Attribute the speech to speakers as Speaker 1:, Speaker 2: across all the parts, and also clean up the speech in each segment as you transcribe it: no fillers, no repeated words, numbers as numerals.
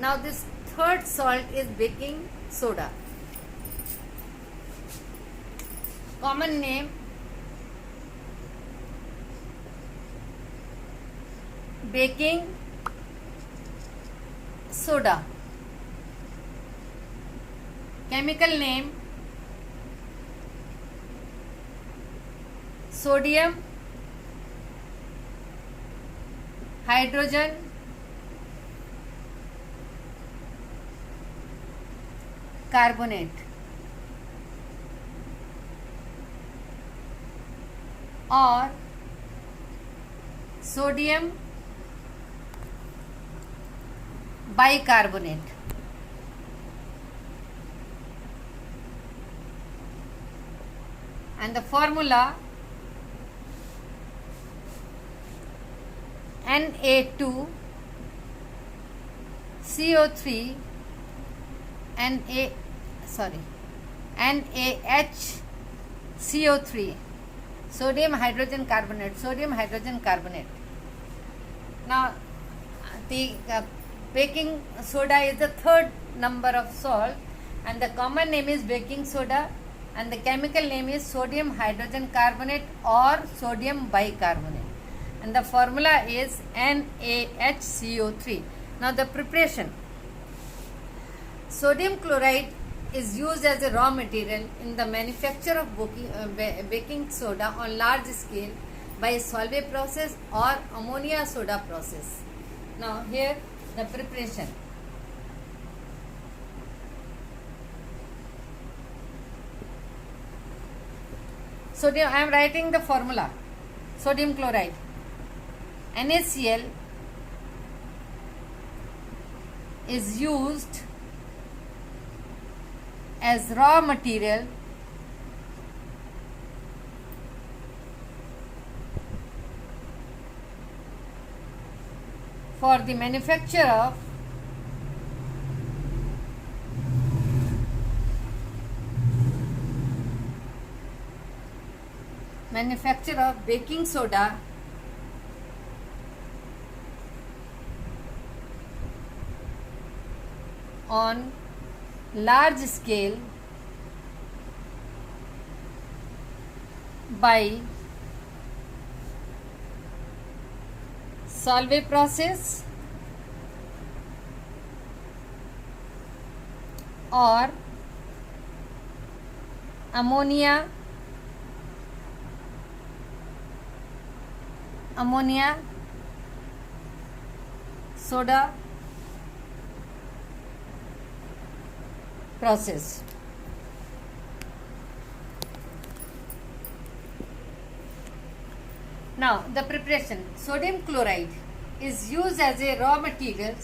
Speaker 1: Now this third salt is baking soda. Common name baking soda. Chemical name sodium hydrogen carbonate or sodium bicarbonate. And the formula Na2 CO3 NaHCO3 sodium hydrogen carbonate. Now the baking soda is the third number of salt, and the common name is baking soda, and the chemical name is sodium hydrogen carbonate or sodium bicarbonate, and the formula is NaHCO3. Now the preparation. Sodium chloride is used as a raw material in the manufacture of baking soda on large scale by Solvay process or ammonia soda process. Now here the preparation. Sodium, I am writing the formula. Sodium chloride NaCl is used as raw material for the manufacture of baking soda on large scale by Solvay process or ammonia soda process. Now the preparation. Sodium chloride is used as a raw material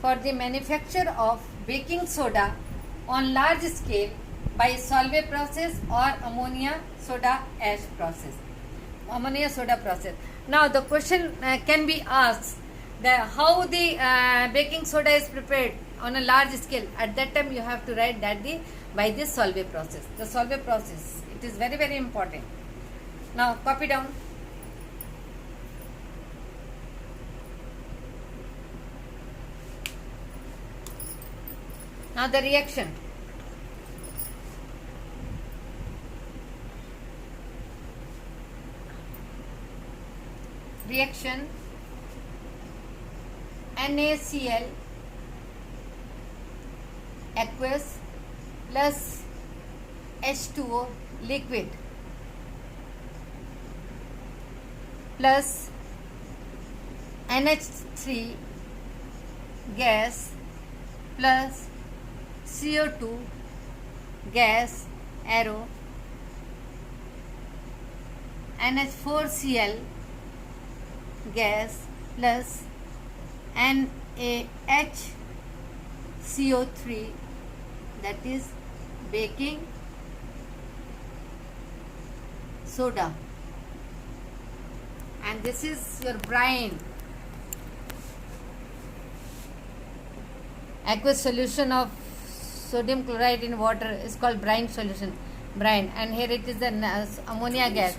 Speaker 1: for the manufacture of baking soda on large scale by Solvay process or ammonia soda process. Now the question can be asked that how the baking soda is prepared on a large scale. At that time you have to write that by this Solvay process. The Solvay process, it is very, very important. Now copy down. Now the reaction. NaCl aqueous plus H2O liquid plus NH3 gas plus CO2 gas arrow NH4Cl gas plus NaHCO3, that is baking soda, and this is your brine, aqueous solution of sodium chloride in water is called brine solution, and here it is the ammonia gas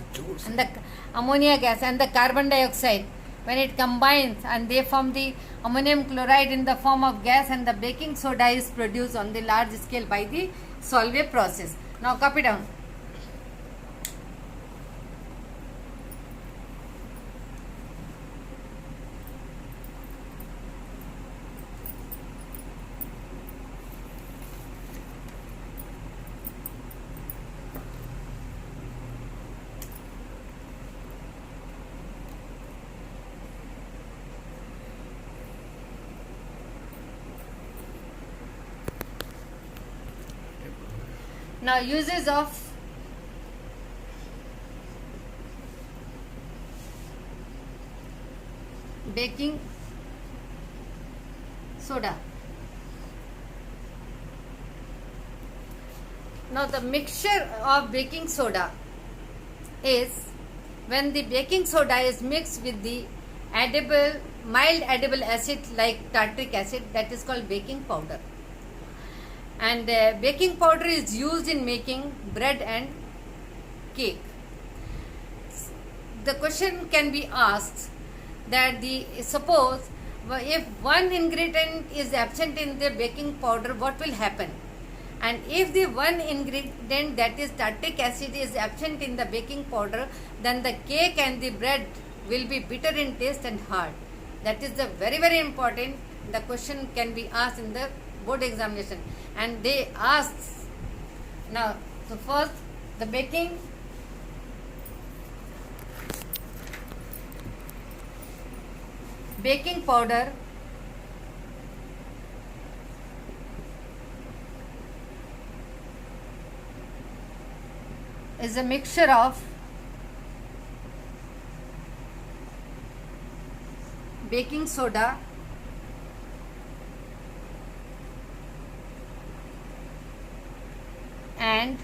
Speaker 1: and the carbon dioxide when it combines and they form the ammonium chloride in the form of gas, and the baking soda is produced on the large scale by the Solvay process. Now copy down. Now uses of baking soda. Now the mixture of baking soda is when the baking soda is mixed with the mild edible acid like tartaric acid, that is called baking powder. And baking powder is used in making bread and cake. The question can be asked that suppose if one ingredient is absent in the baking powder, what will happen? And if the one ingredient, that is tartaric acid, is absent in the baking powder, then the cake and the bread will be bitter in taste and hard. That is the very, very important. The question can be asked in the board examination, and they ask now. So first, the baking powder is a mixture of baking soda and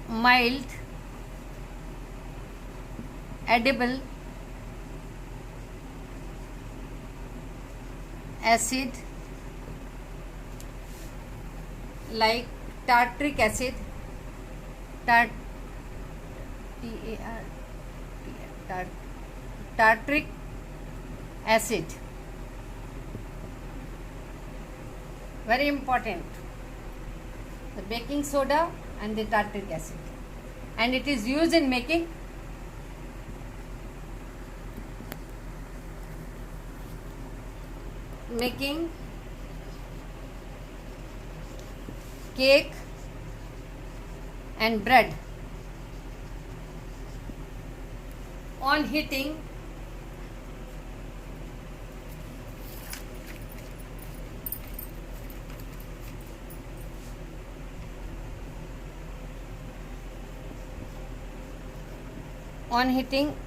Speaker 1: mild edible acid like tartaric acid, tartaric acid. Very important, the baking soda and the tartaric acid, and it is used in making cake and bread. On heating,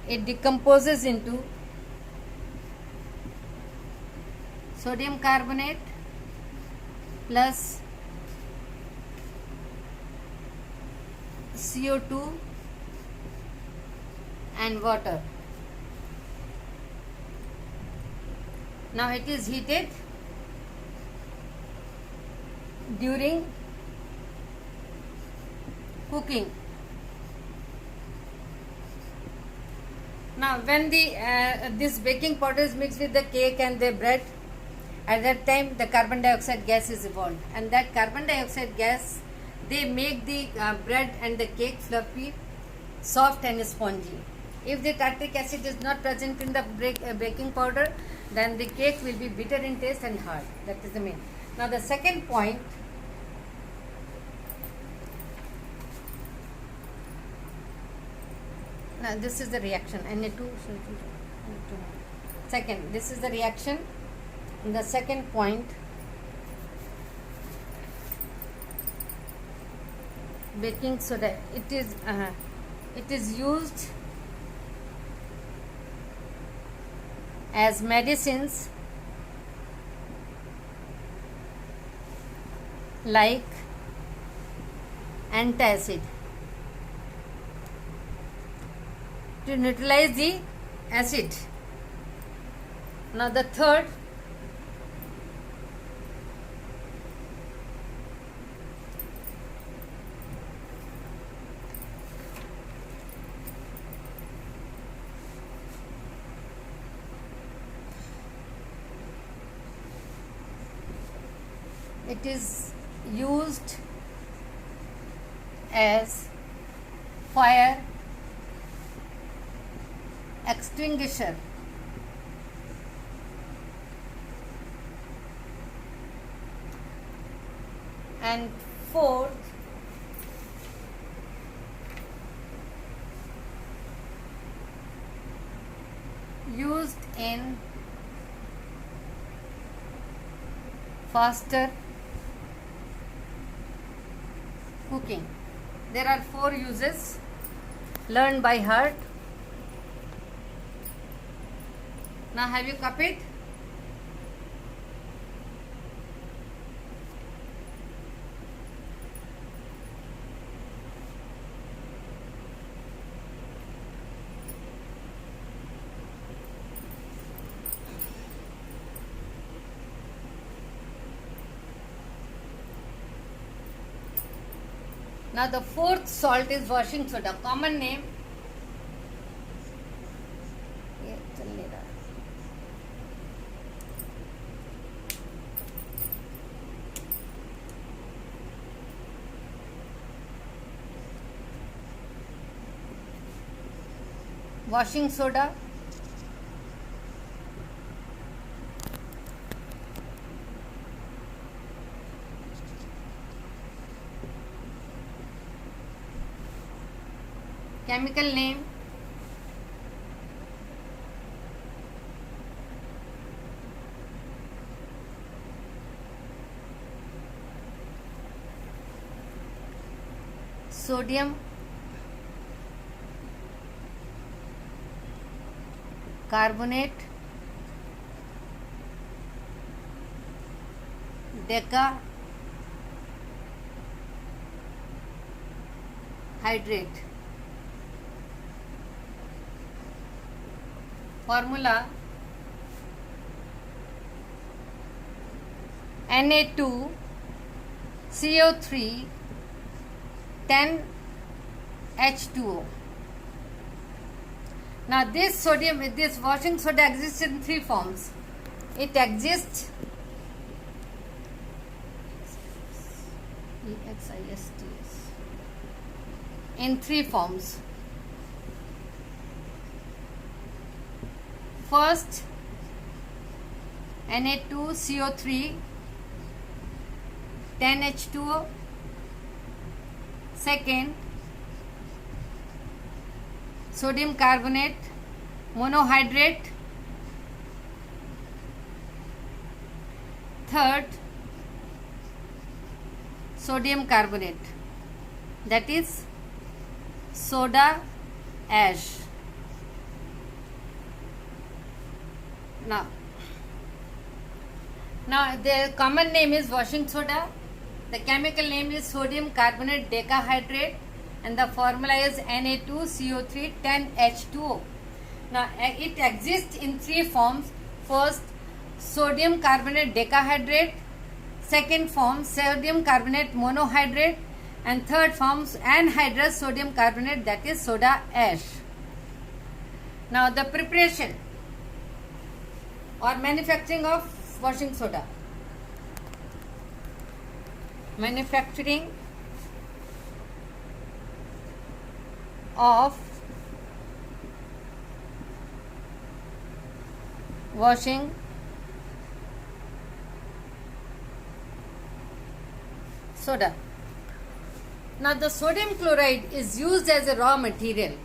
Speaker 1: it decomposes into sodium carbonate plus CO2 and water. Now it is heated during cooking. Now when this baking powder is mixed with the cake and the bread, at that time the carbon dioxide gas is evolved, and that carbon dioxide gas, they make the bread and the cake fluffy, soft and spongy. If the tartaric acid is not present in the baking powder, then the cake will be bitter in taste and hard. That is the main. Now the second point, now this is the reaction Na2. Second, this is the reaction. And the second point, baking soda, it is used as medicines like antacid to neutralize the acid. Now the third, it is used as fire extinguisher. And fourth, used in faster cooking. There are 4 uses learned by heart. Now have you copied? Now the fourth salt is washing soda. Common name. ये चल नहीं रहा. Washing soda. Chemical name. Sodium carbonate, decahydrate. Formula: Na2CO3 10H2O. Now this washing soda exists in 3 forms. It exists in 3 forms. First, Na2CO3 10H2O. Second, sodium carbonate monohydrate. Third, sodium carbonate, that is soda ash. Now the common name is washing soda. The chemical name is sodium carbonate decahydrate, and the formula is Na2CO3 10H2O. Now it exists in 3 forms. First, sodium carbonate decahydrate. Second form, sodium carbonate monohydrate. And third form, anhydrous sodium carbonate, that is soda ash. Now the preparation or manufacturing of washing soda. Manufacturing of washing soda. Now the sodium chloride is used as a raw material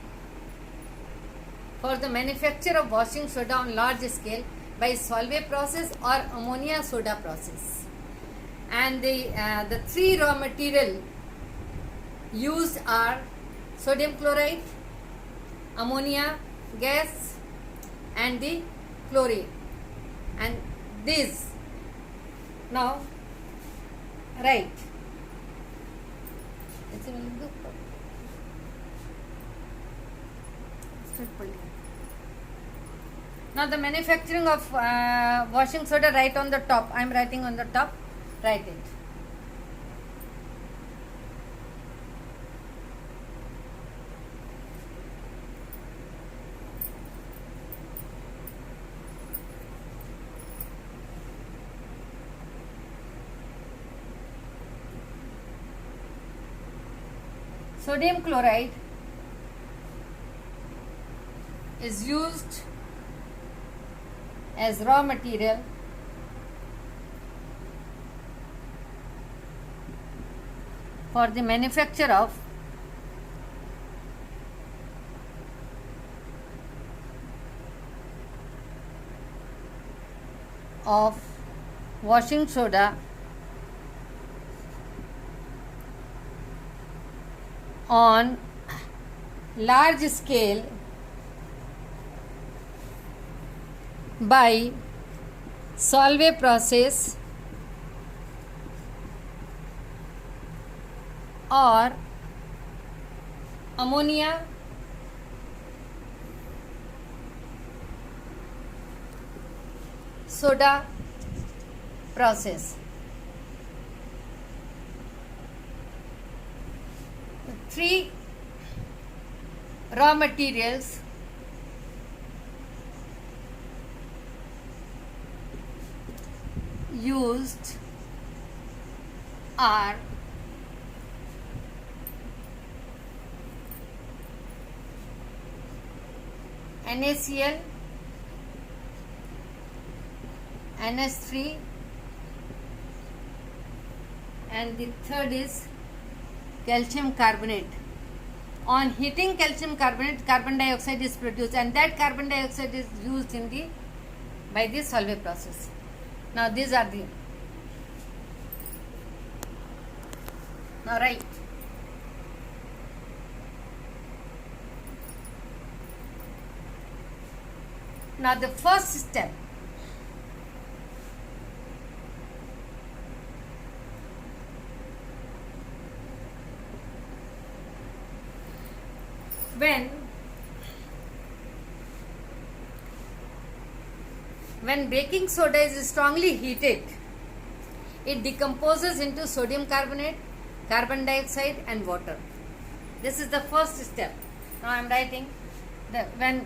Speaker 1: for the manufacture of washing soda on large scale by Solvay process or ammonia soda process. And the 3 raw material used are sodium chloride, ammonia gas, and the chlorine. And this now right. Now the manufacturing of washing soda, write on the top. I am writing on the top. Write it. Sodium chloride is used as raw material for the manufacture of washing soda on large scale by Solvay process or ammonia soda process. Three raw materials used are NaCl, NH3, and the third is calcium carbonate. On heating calcium carbonate, carbon dioxide is produced, and that carbon dioxide is used by the Solvay process. Now these are the right. Now the first step, when baking soda is strongly heated, it decomposes into sodium carbonate, carbon dioxide and water. This is the first step. Now I am writing that when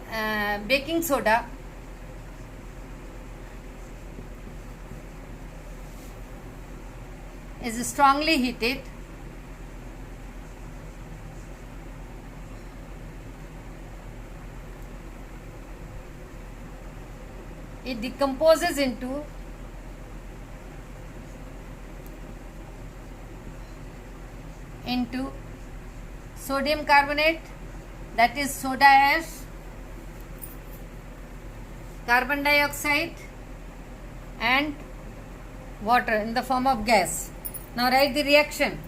Speaker 1: baking soda is strongly heated, it decomposes into sodium carbonate, that is soda ash, carbon dioxide and water in the form of gas. Now write the reaction.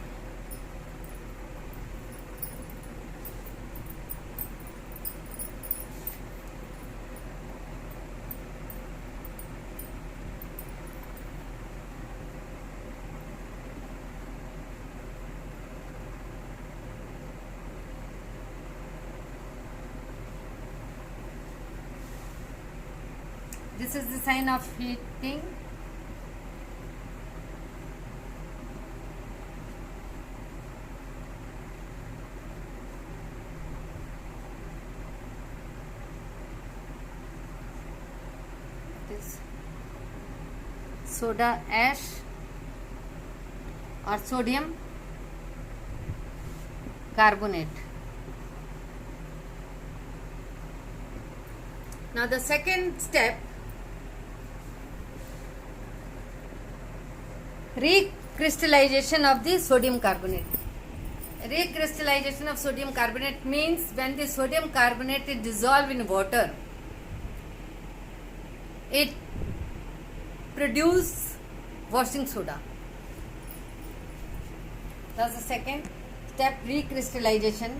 Speaker 1: This is the sign of heating. This soda ash or sodium carbonate. Now the second step, recrystallization of the sodium carbonate. Recrystallization of sodium carbonate means when the sodium carbonate is dissolved in water, it produces washing soda. That's the second step, recrystallization.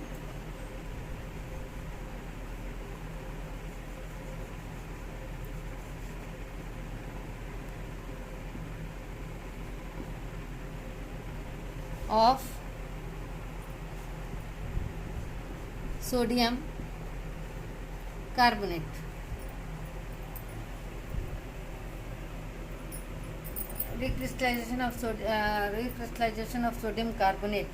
Speaker 1: Of sodium carbonate. Recrystallization of sodium carbonate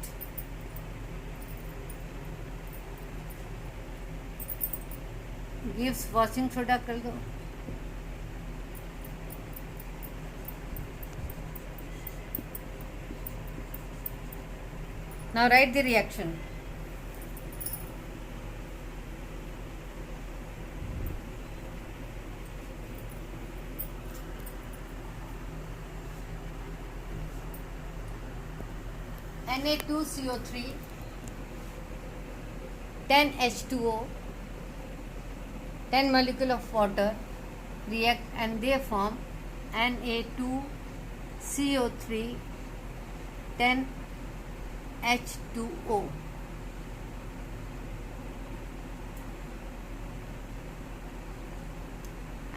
Speaker 1: gives washing soda. कर दो. Now write the reaction. Na2CO3, 10 H2O, 10 molecule of water react and they form Na2CO3, 10 H2O.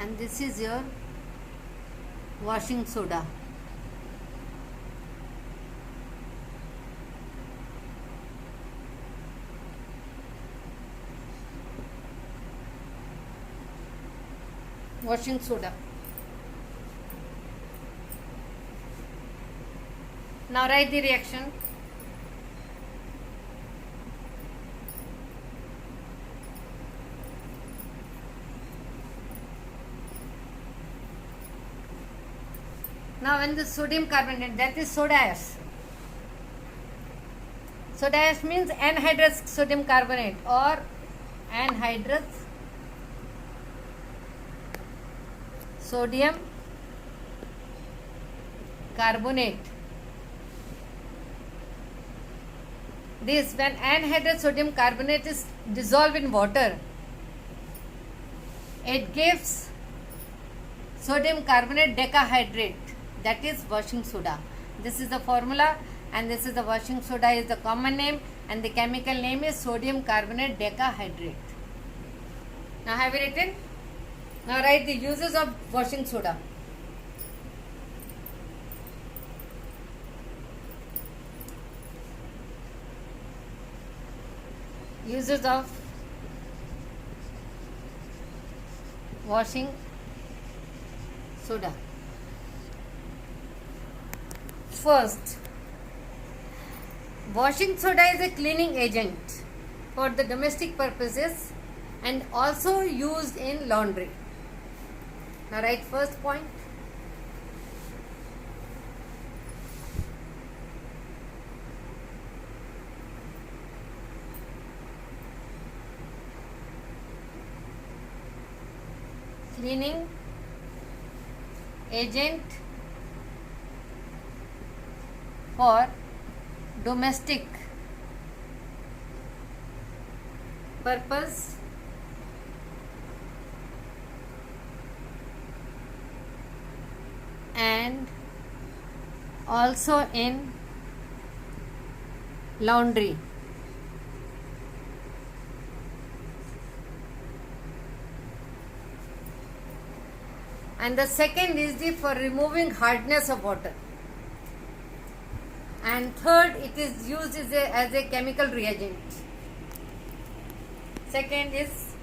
Speaker 1: And this is your washing soda. Washing soda. Now write the reaction. Now when the sodium carbonate, that is soda ash. Soda ash means anhydrous sodium carbonate or anhydrous sodium carbonate. This, when anhydrous sodium carbonate is dissolved in water, it gives sodium carbonate decahydrate, that is washing soda. This is the formula, and this is the washing soda is the common name, and the chemical name is sodium carbonate decahydrate. Now have you written? Now write the uses of washing soda. Uses of washing soda. First, washing soda is a cleaning agent for the domestic purposes and also used in laundry. Now write first point. Cleaning agent for domestic purpose and also in laundry. And the second is the for removing hardness of water. And third, it is used as a chemical reagent. Second is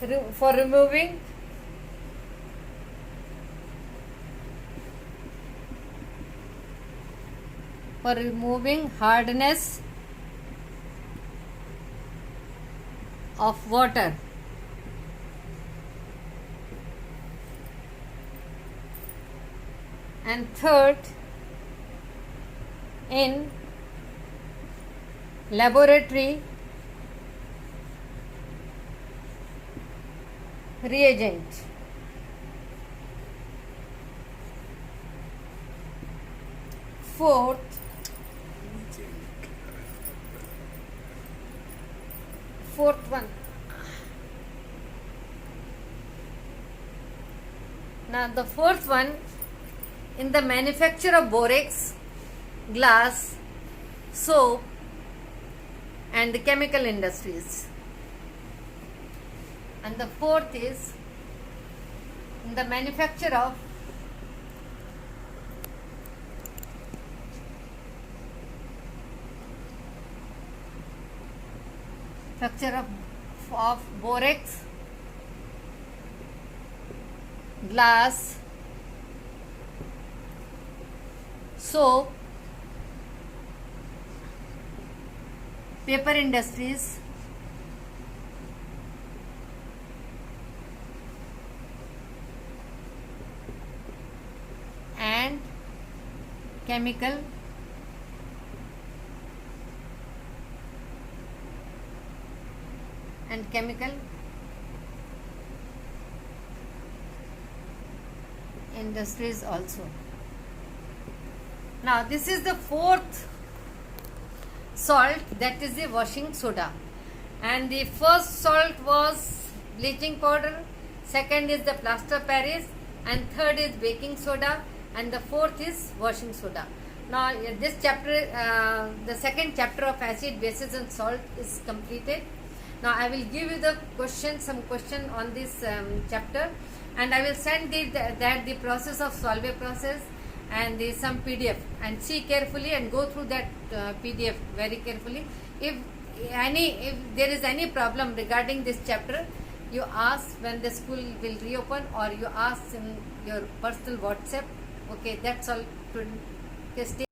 Speaker 1: for removing hardness of water. And third, in laboratory reagent. Fourth, one. Now the fourth one, in the manufacture of borax, glass, soap and the chemical industries. And the fourth is in the manufacture of borax, glass, soap, paper industries, and chemical industries also. Now this is the fourth salt, that is the washing soda. And the first salt was bleaching powder, second is the plaster Paris, and third is baking soda, and the fourth is washing soda. Now this chapter, the second chapter of acid, bases and salt is completed. Now I will give you the some question on this chapter, and I will send the process of Solvay process and some PDF, and see carefully and go through that PDF very carefully. If there is any problem regarding this chapter, you ask when the school will reopen, or you ask in your personal WhatsApp. Okay, that's all. Okay, stay